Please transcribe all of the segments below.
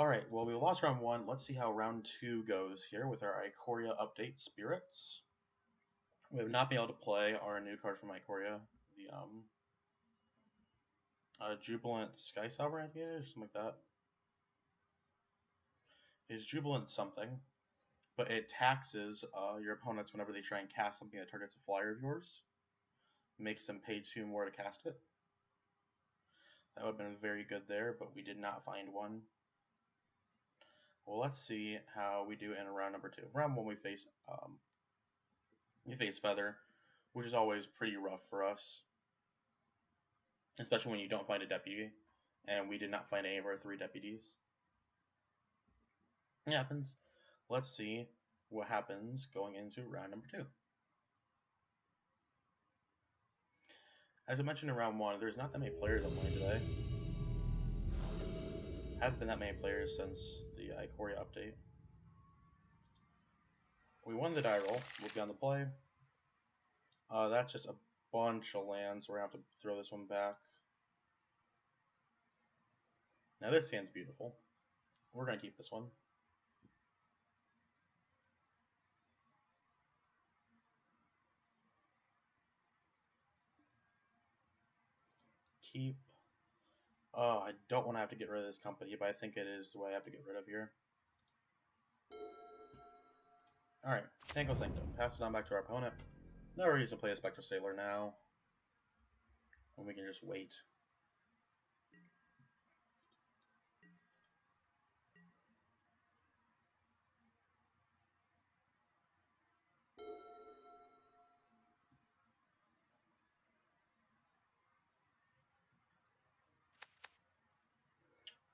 Alright, well, we lost round 1. Let's see how round 2 goes here with our IKORIA update spirits. We have not been able to play our new card from IKORIA, the Jubilant Sky Sovereign, I think it is, or something like that. It's Jubilant something, but it taxes your opponents whenever they try and cast something that targets a flyer of yours. Makes them pay 2 more to cast it. That would have been very good there, but we did not find one. Well, let's see how we do in round number 2. Round 1 we face Feather, which is always pretty rough for us, especially when you don't find a deputy, and we did not find any of our 3 deputies. It happens. Let's see what happens going into round number 2. As I mentioned in round 1, there's not that many players I'm playing today. Haven't been that many players since the IKORIA update. We won the die roll. We'll be on the play. That's just a bunch of lands. We're going to have to throw this one back. Now this hand's beautiful. We're going to keep this one. Keep. I don't want to have to get rid of this company, but I think it is the way I have to get rid of here. Alright, Tango Sanctum. Pass it on back to our opponent. No reason to play a Spectral Sailor now, when we can just wait.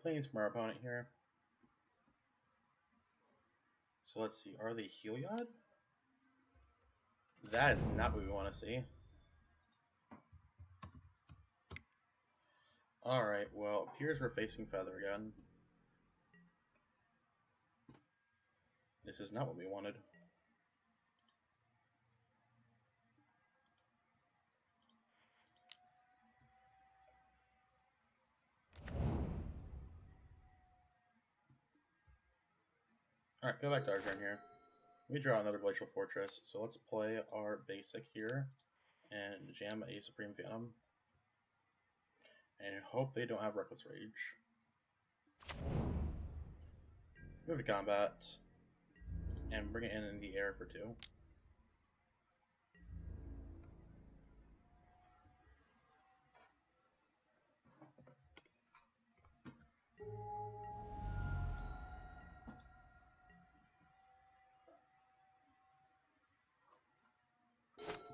Planes from our opponent here. So let's see, are they Heliod? That is not what we want to see. Alright, well, it appears we're facing Feather again. This is not what we wanted. Alright, go back to our turn here. We draw another Glacial Fortress, so let's play our basic here and jam a Supreme Phantom. And hope they don't have Reckless Rage. Move to combat and bring it in the air for 2.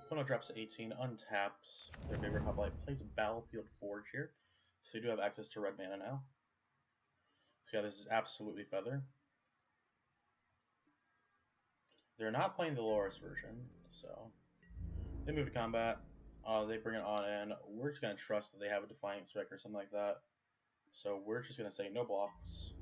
Opponent drops to 18, untaps their favorite hoplite, plays a Battlefield Forge here, so you do have access to red mana now. So yeah, this is absolutely Feather. They're not playing the Loris version, so they move to combat. They bring it on in. We're just going to trust that they have a Defiant Strike or something like that. So we're just going to say no blocks.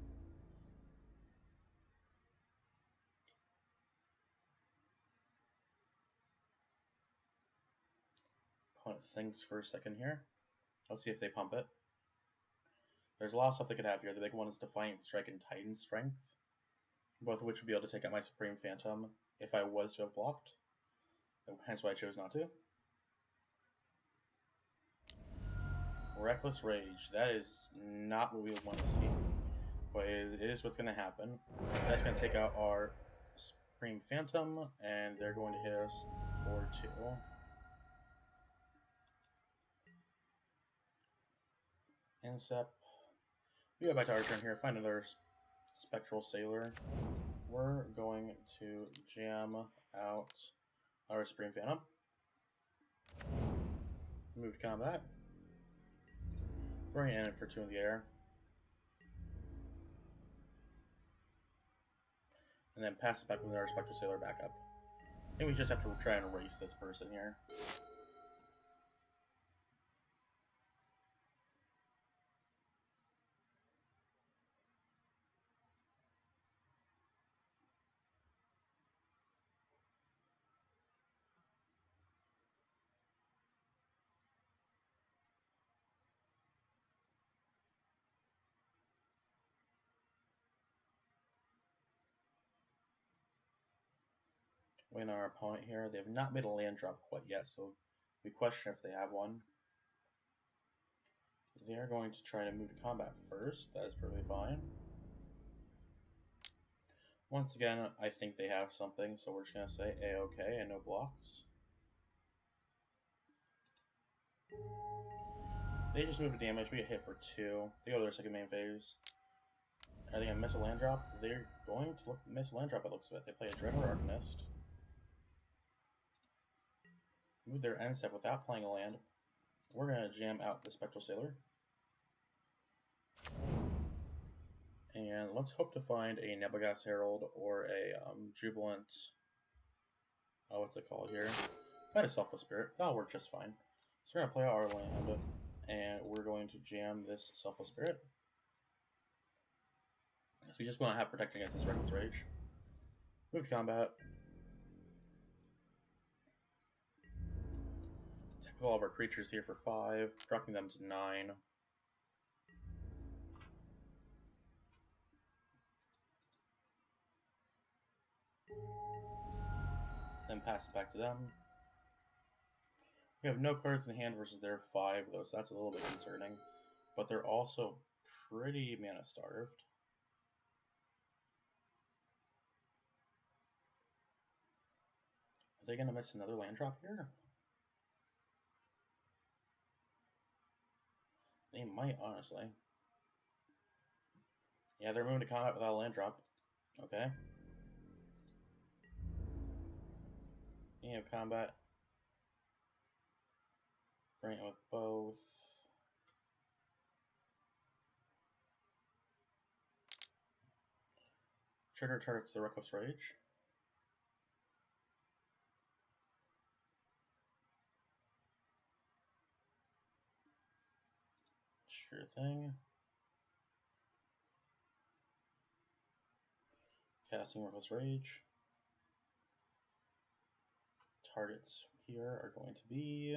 Opponent thinks for a second here. Let's see if they pump it. There's a lot of stuff they could have here. The big one is Defiant Strike and Titan Strength, both of which would be able to take out my Supreme Phantom if I was to have blocked. Hence why I chose not to. Reckless Rage. That is not what we want to see, but it is what's going to happen. That's going to take out our Supreme Phantom, and they're going to hit us for 2. Insep. We go back to our turn here, find another Spectral Sailor. We're going to jam out our Supreme Phantom. Move to combat. Bring it in for 2 in the air. And then pass it back with our Spectral Sailor back up. I think we just have to try and erase this person here. Waiting on our opponent here. They have not made a land drop quite yet, so we question if they have one. They are going to try to move to combat first. That is perfectly fine. Once again, I think they have something, so we're just going to say A-OK and no blocks. They just move to damage. We get hit for 2. They go to their second main phase. Are they going to miss a land drop? They're going to miss a land drop, it looks of it. They play a Dreamer Arcanist. Move their end step without playing a land. We're going to jam out the Spectral Sailor. And let's hope to find a Nebelgast Herald or a Jubilant. Oh, what's it called here? Find a Selfless Spirit. That'll work just fine. So we're going to play out our land, and we're going to jam this Selfless Spirit. So we just want to have protection against this Reckless Rage. Move to combat. Attack with all of our creatures here for 5, dropping them to 9. Then pass it back to them. We have no cards in hand versus their 5, though, so that's a little bit concerning. But they're also pretty mana starved. Are they going to miss another land drop here? They might, honestly. Yeah, they're moving to combat without a land drop. Okay. You have combat. Bring it with both. Trigger targets the Reckless Rage. Sure thing. Casting Reckless Rage. Targets here are going to be...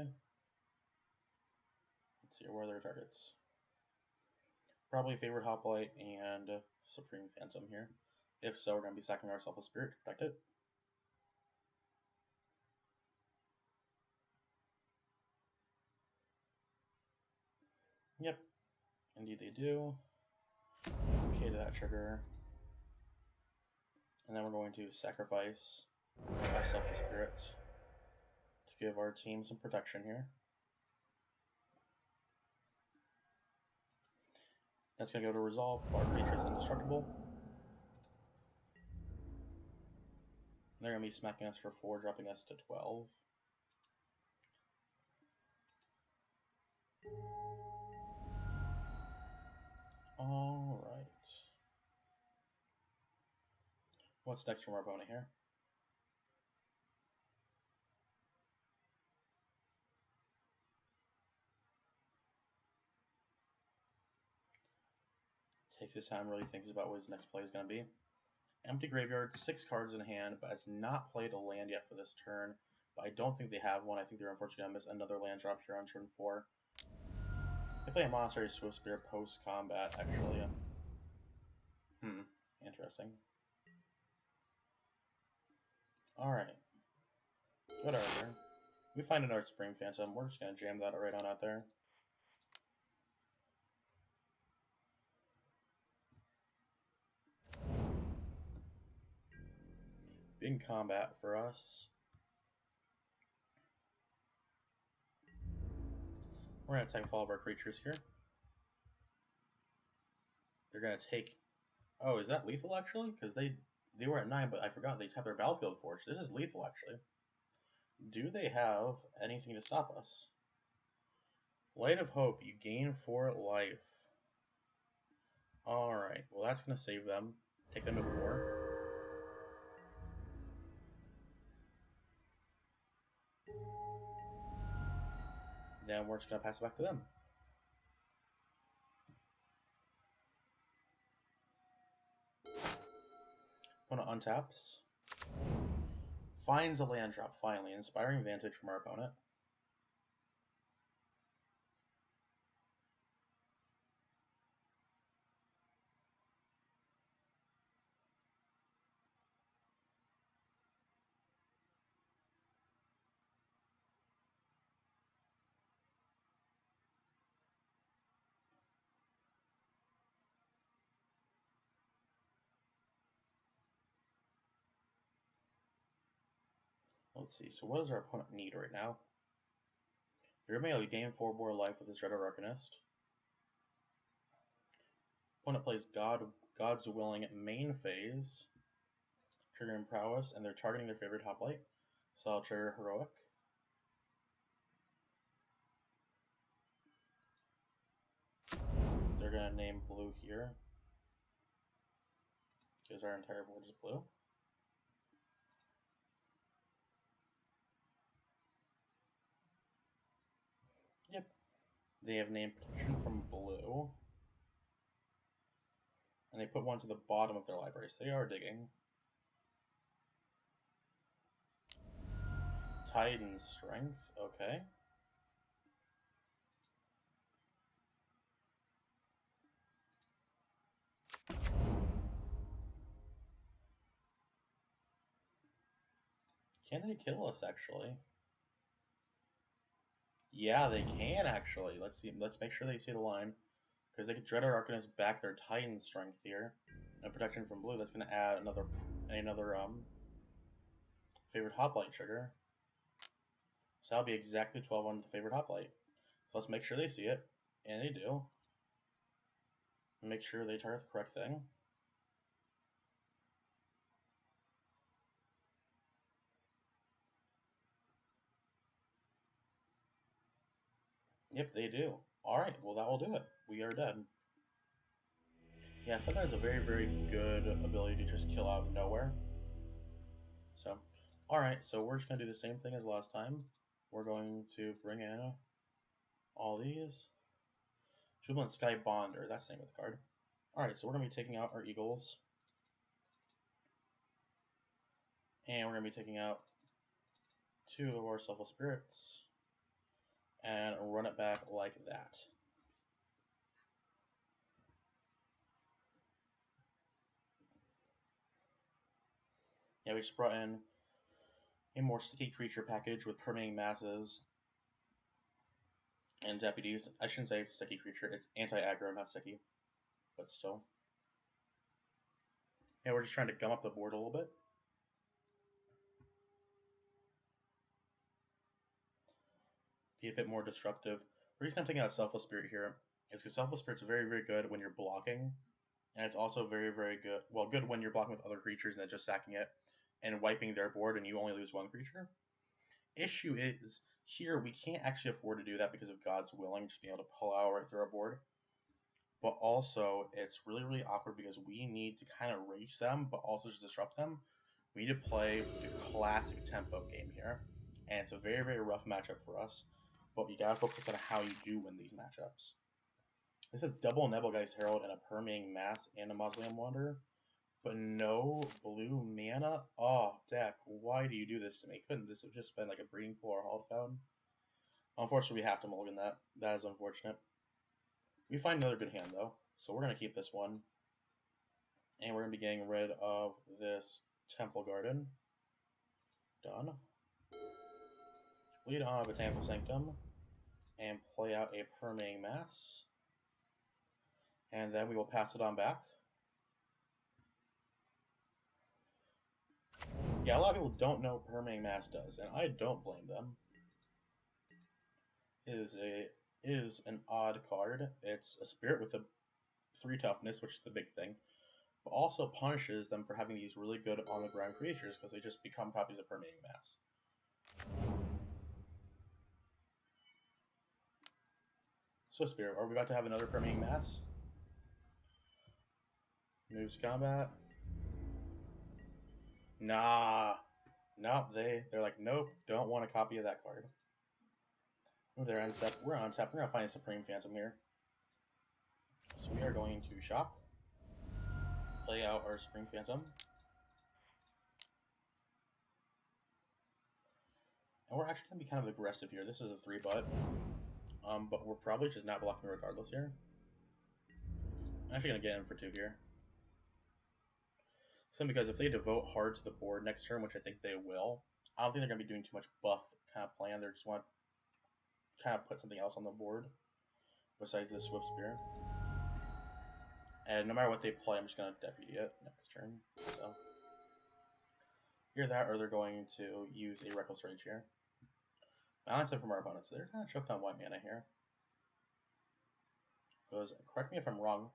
Let's see, where are their targets? Probably Favorite Hoplite and Supreme Phantom here. If so, we're going to be sacking ourselves a Spirit to protect it. Yep, indeed they do. Okay to that trigger. And then we're going to sacrifice our Selfless Spirits to give our team some protection here. That's going to go to resolve. Our creature is indestructible. They're going to be smacking us for 4, dropping us to 12. Alright. What's next from our opponent here? Takes his time, really thinks about what his next play is going to be. Empty graveyard, 6 cards in hand, but has not played a land yet for this turn. But I don't think they have one. I think they're unfortunately going to miss another land drop here on turn 4. They play a Monastery Swift Spear post-combat, actually. Interesting. Alright. Good order. We find another Supreme Phantom. We're just going to jam that right on out there. Big combat for us. We're going to attack all of our creatures here. They're going to take... Oh, is that lethal, actually? Because they were at 9, but I forgot they tapped their Battlefield Forge. This is lethal, actually. Do they have anything to stop us? Light of Hope, you gain 4 life. Alright, well that's going to save them. Take them to 4. Then we're just going to pass it back to them. Opponent untaps. Finds a land drop, finally. Inspiring Vantage from our opponent. Let's see, so what does our opponent need right now? You're able to gain 4 more life with this Dread Arcanist. Opponent plays God's Willing main phase, triggering Prowess, and they're targeting their favorite Hoplite, so I'll trigger Heroic. They're going to name blue here, because our entire board is blue. Yep. They have named Protection from blue. And they put one to the bottom of their library, so they are digging. Titan Strength, okay. Can they kill us, actually? Yeah, they can, actually. Let's see. Let's make sure they see the line. Because they could Dread Arcanist back their Titan Strength here. And Protection from blue, that's going to add another favorite Hoplite trigger. So that'll be exactly 12 on the favorite Hoplite. So let's make sure they see it. And they do. Make sure they target the correct thing. Yep, they do. Alright, well that will do it. We are dead. Yeah, Feather has a very, very good ability to just kill out of nowhere. So, alright, so we're just going to do the same thing as last time. We're going to bring in all these. Jubilant Sky Bonder, that's the name of the card. Alright, so we're going to be taking out our Eagles. And we're going to be taking out 2 of our Selfless Spirits. And run it back like that. Yeah, we just brought in a more sticky creature package with permeating masses and deputies. I shouldn't say sticky creature, it's anti-aggro, not sticky, but still. Yeah, we're just trying to gum up the board a little bit. Be a bit more disruptive. The reason I'm taking out Selfless Spirit here is because Selfless Spirit's very, very good when you're blocking, and it's also very, very good. Well, good when you're blocking with other creatures and then just sacking it and wiping their board, and you only lose 1 creature. Issue is here we can't actually afford to do that because of God's Willing, just being able to pull out right through our board. But also, it's really, really awkward because we need to kind of race them, but also just disrupt them. We need to play the classic tempo game here, and it's a very, very rough matchup for us. But you gotta focus on how you do win these matchups. This is double Nebelgeist Herald and a Permeating Mass and a Mausoleum Wanderer, but no blue mana? Oh, deck, why do you do this to me? Couldn't this have just been like a Breeding Pool or Hall Fountain? Unfortunately, we have to mulligan that. That is unfortunate. We find another good hand, though, so we're going to keep this one. And we're going to be getting rid of this Temple Garden. Done. Lead on a Botanical Sanctum. And play out a Permeating Mass. And then we will pass it on back. Yeah, a lot of people don't know what Permeating Mass does, and I don't blame them. It is an odd card. It's a spirit with a 3 toughness, which is the big thing, but also punishes them for having these really good on-the-ground creatures because they just become copies of Permeating Mass. So, Spirit, are we about to have another Permeating Mass? Moves combat. Nah. Nope, they're like, nope, don't want a copy of that card. Oh, they're on tap. We're on tap. We're going to find a Supreme Phantom here. So we are going to shock. Play out our Supreme Phantom. And we're actually going to be kind of aggressive here. This is a 3-butt. But we're probably just not blocking regardless here. I'm actually going to get in for 2 here. So because if they devote hard to the board next turn, which I think they will, I don't think they're going to be doing too much buff kind of plan. They just want to kind of put something else on the board besides this Swift Spear. And no matter what they play, I'm just going to Deputy it next turn. So Either that or they're going to use a Reckless Rage here. Balance it from our opponents. They're kind of choked on white mana here. Because, correct me if I'm wrong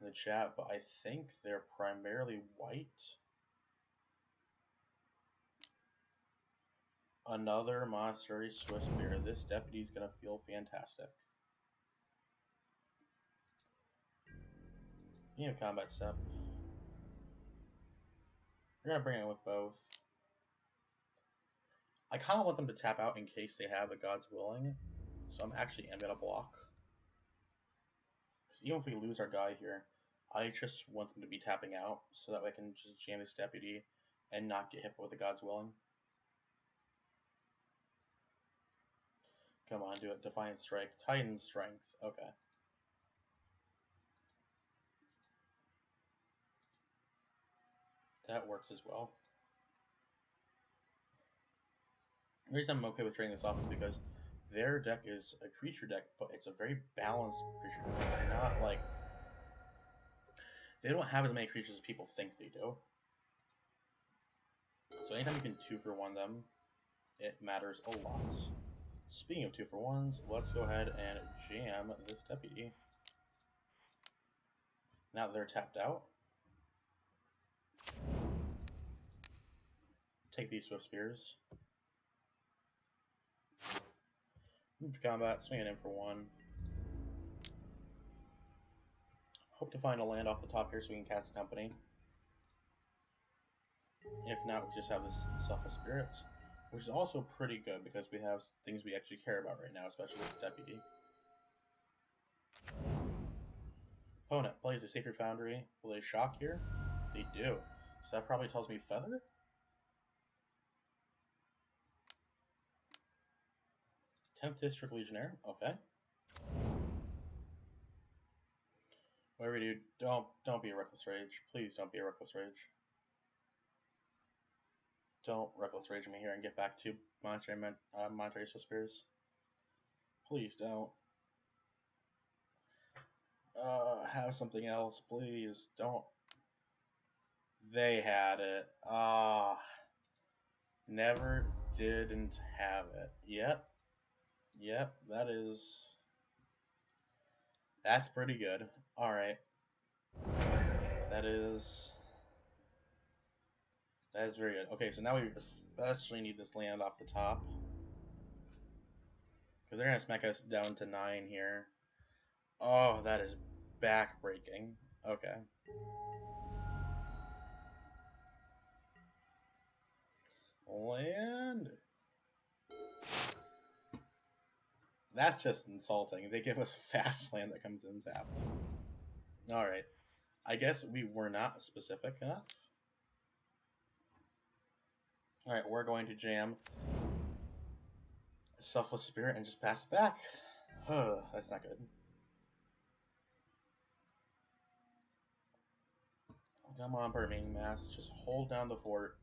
in the chat, but I think they're primarily white. Another Monastery Swiftspear. This deputy's going to feel fantastic. Combat step. We're going to bring it with both. I kind of want them to tap out in case they have a God's Willing. So I'm actually going to block. Because even if we lose our guy here, I just want them to be tapping out so that way I can just jam this deputy and not get hit with a God's Willing. Come on, do it. Defiant Strike. Titan Strength. Okay. That works as well. The reason I'm okay with trading this off is because their deck is a creature deck, but it's a very balanced creature deck. It's not like... They don't have as many creatures as people think they do. So anytime you can 2-for-1 them, it matters a lot. Speaking of 2-for-1s, let's go ahead and jam this deputy. Now that they're tapped out, take these Swift Spears. Move to combat, swing it in for 1. Hope to find a land off the top here so we can cast a company. If not, we just have this Selfless Spirit, which is also pretty good because we have things we actually care about right now, especially this deputy. Opponent plays a Sacred Foundry. Will they shock here? They do. So that probably tells me Feather? 10th District Legionnaire. Okay. Whatever you do, don't be a Reckless Rage. Please don't be a Reckless Rage. Don't Reckless Rage me here and get back to Monetary Spears. Please don't. Have something else, please. Don't. They had it. Never didn't have it. Yep, that's pretty good. Alright. That is very good. Okay, so now we especially need this land off the top. Because they're going to smack us down to 9 here. Oh, that is back-breaking. Okay. Land? That's just insulting. They give us fast land that comes in tapped. Alright. I guess we were not specific enough. Alright, we're going to jam a Selfless Spirit and just pass it back. That's not good. Come on, Burning Mass. Just hold down the fort.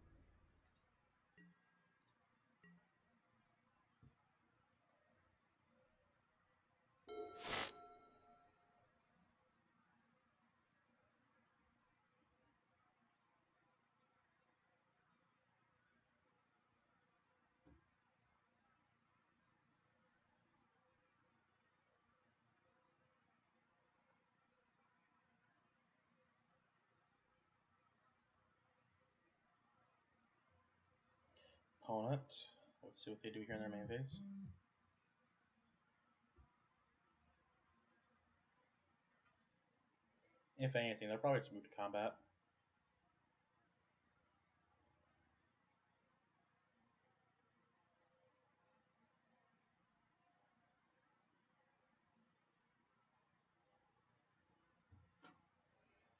Opponent. Let's see what they do here in their main phase. If anything, they'll probably just move to combat.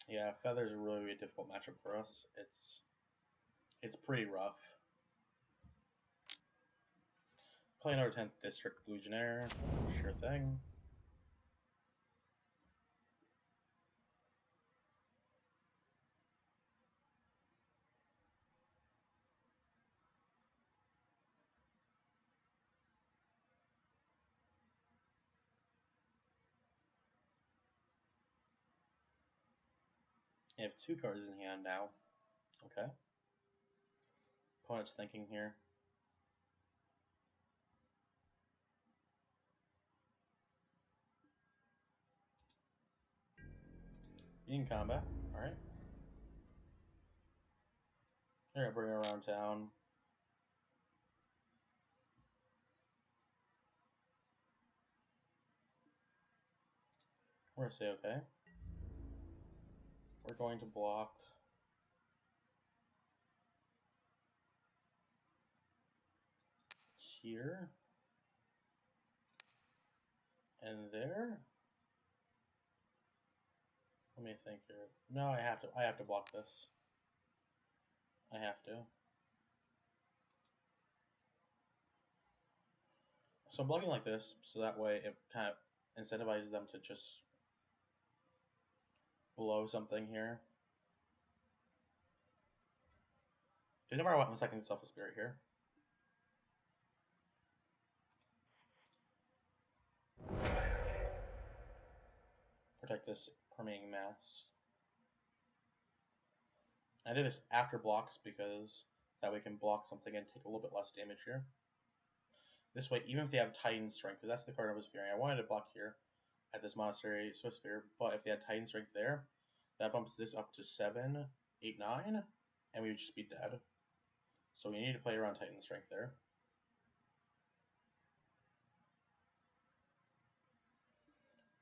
Yeah, Feather's a really difficult matchup for us. It's pretty rough. Play another 10th District Legionnaire. Sure thing. You have 2 cards in hand now. Okay. Opponent's thinking here. In combat. Alright. They're gonna bring her around town. We're gonna say okay. We're going to block here and there. Let me think here. No, I have to block this. I have to. So I'm blocking like this, so that way it kind of incentivizes them to just blow something here. They never want 1 second Self Spirit here. Protect this permeating mass. I did this after blocks because that way we can block something and take a little bit less damage here. This way, even if they have Titan Strength, because that's the card I was fearing, I wanted to block here at this Monastery Swift Spear, but if they had Titan Strength there, that bumps this up to 7, 8, 9, and we would just be dead. So we need to play around Titan Strength there.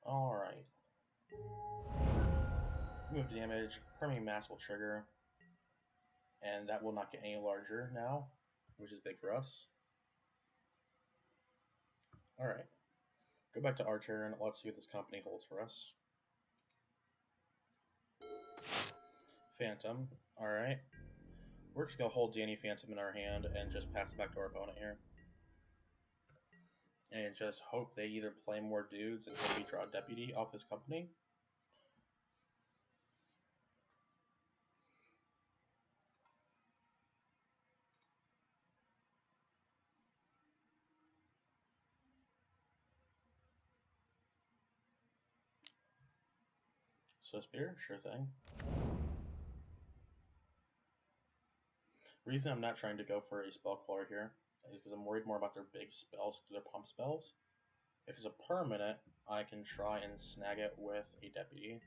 Alright. Move damage, permeating mass will trigger, and that will not get any larger now, which is big for us. Alright. Go back to our turn. Let's see what this company holds for us. Phantom. Alright. We're just going to hold Danny Phantom in our hand and just pass it back to our opponent here. And just hope they either play more dudes until we draw a Deputy off this company. So Spear, sure thing. Reason I'm not trying to go for a Spellcaller here is because I'm worried more about their big spells, their pump spells. If it's a permanent, I can try and snag it with a Deputy.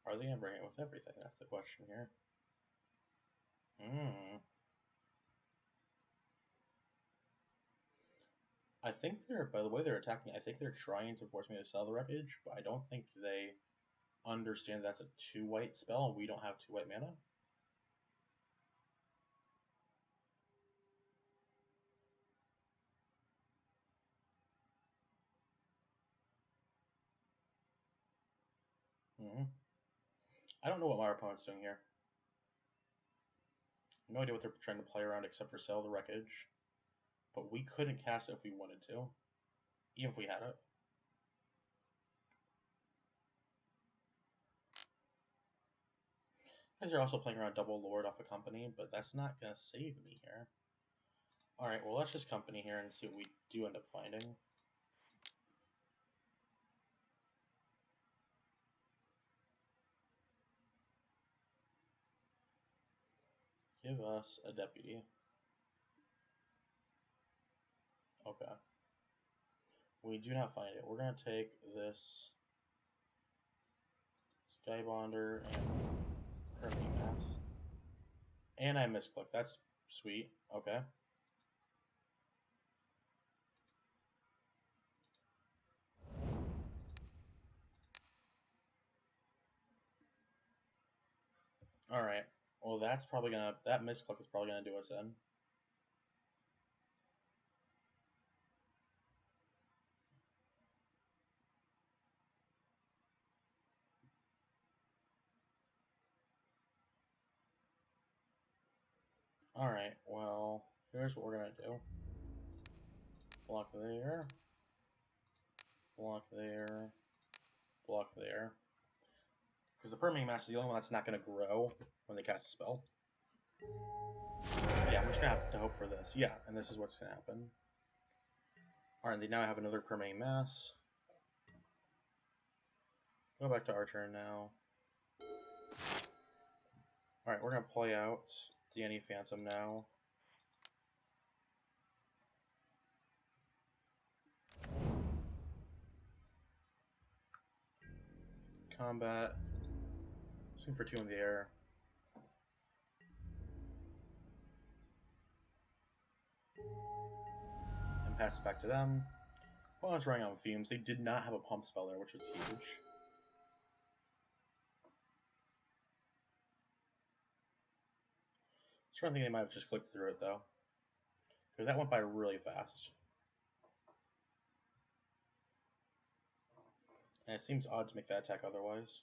Are they going to bring it with everything? That's the question here. I think they're, by the way they're attacking, I think they're trying to force me to sell the wreckage, but I don't think they understand that's a 2 white spell and we don't have 2 white mana. I don't know what my opponent's doing here. No idea what they're trying to play around except for sell the wreckage. But we couldn't cast it if we wanted to, even if we had it. Guys are also playing around double Lord off a company, but that's not going to save me here. Alright, well let's just company here and see what we do end up finding. Give us a Deputy. Okay. We do not find it. We're going to take this Skybonder and Permanent Mass. And I misclick. That's sweet. Okay. Alright. Well, that's probably gonna... That misclick is probably gonna do us in. Alright, well, here's what we're gonna do. Block there. Block there. Block there. Because the Permeating Mass is the only one that's not going to grow when they cast a spell. Yeah, I'm just going to have to hope for this. Yeah, and this is what's going to happen. Alright, they now have another Permeating Mass. Go back to our turn now. Alright, we're going to play out the Any Phantom now. Combat. Swing for 2 in the air. And pass it back to them. Well, I was running on fumes. They did not have a pump spell there, which was huge. I'm trying to think they might have just clicked through it, though. Because that went by really fast. And it seems odd to make that attack otherwise.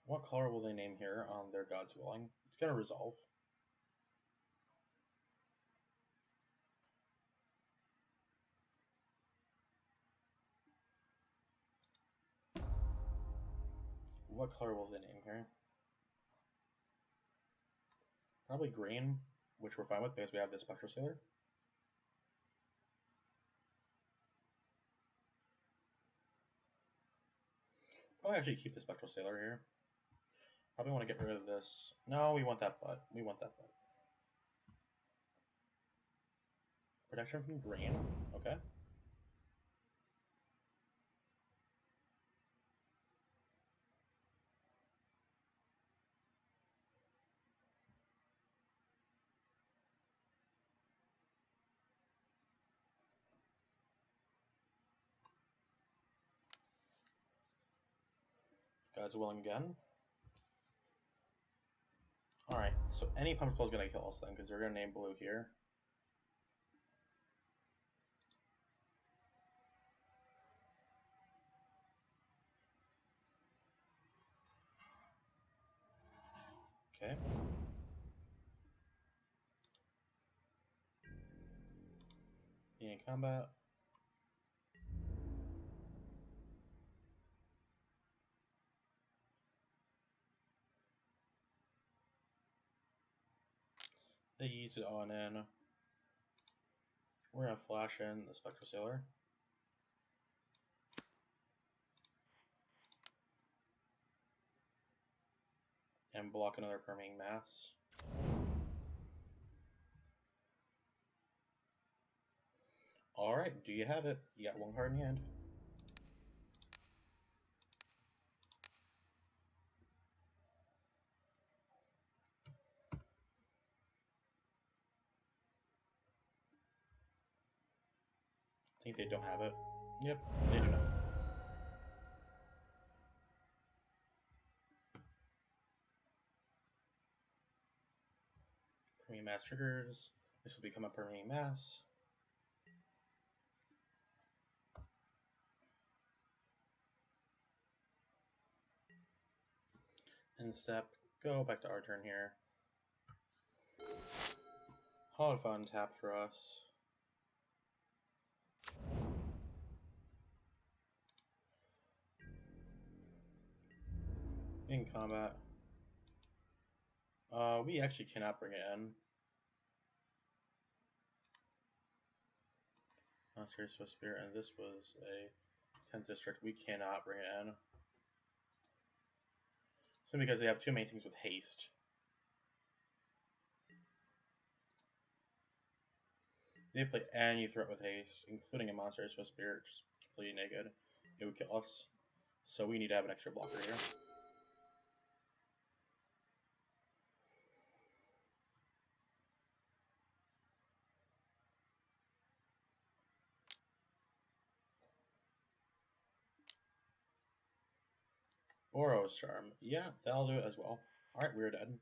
What color will they name here on their God's Willing? It's going to resolve. What color will they name here? Probably green, which we're fine with because we have the Spectral Sailor. Probably actually keep the Spectral Sailor here. Probably want to get rid of this. No, we want that butt. We want that butt. Protection from green. Okay. God's Willing again. Alright, so any pump spell is going to kill us then, because they're going to name blue here. Okay. In combat. They use it on in. We're going to flash in the Spectral Sailor. And block another Permeating Mass. Alright, do you have it? You got one card in hand. I think they don't have it. Yep, they do not. Permeating Mass triggers. This will become a Permeating Mass. End step. Go back to our turn here. Hard fun tap for us. In combat. We actually cannot bring it in. Monster Swift Spirit, and this was a 10th district. We cannot bring it in. Simply because they have too many things with haste. They play any threat with haste, including a Monster Swift Spirit, just completely naked. It would kill us. So we need to have an extra blocker here. Oro's Charm. Yeah, that'll do it as well. Alright, we're dead.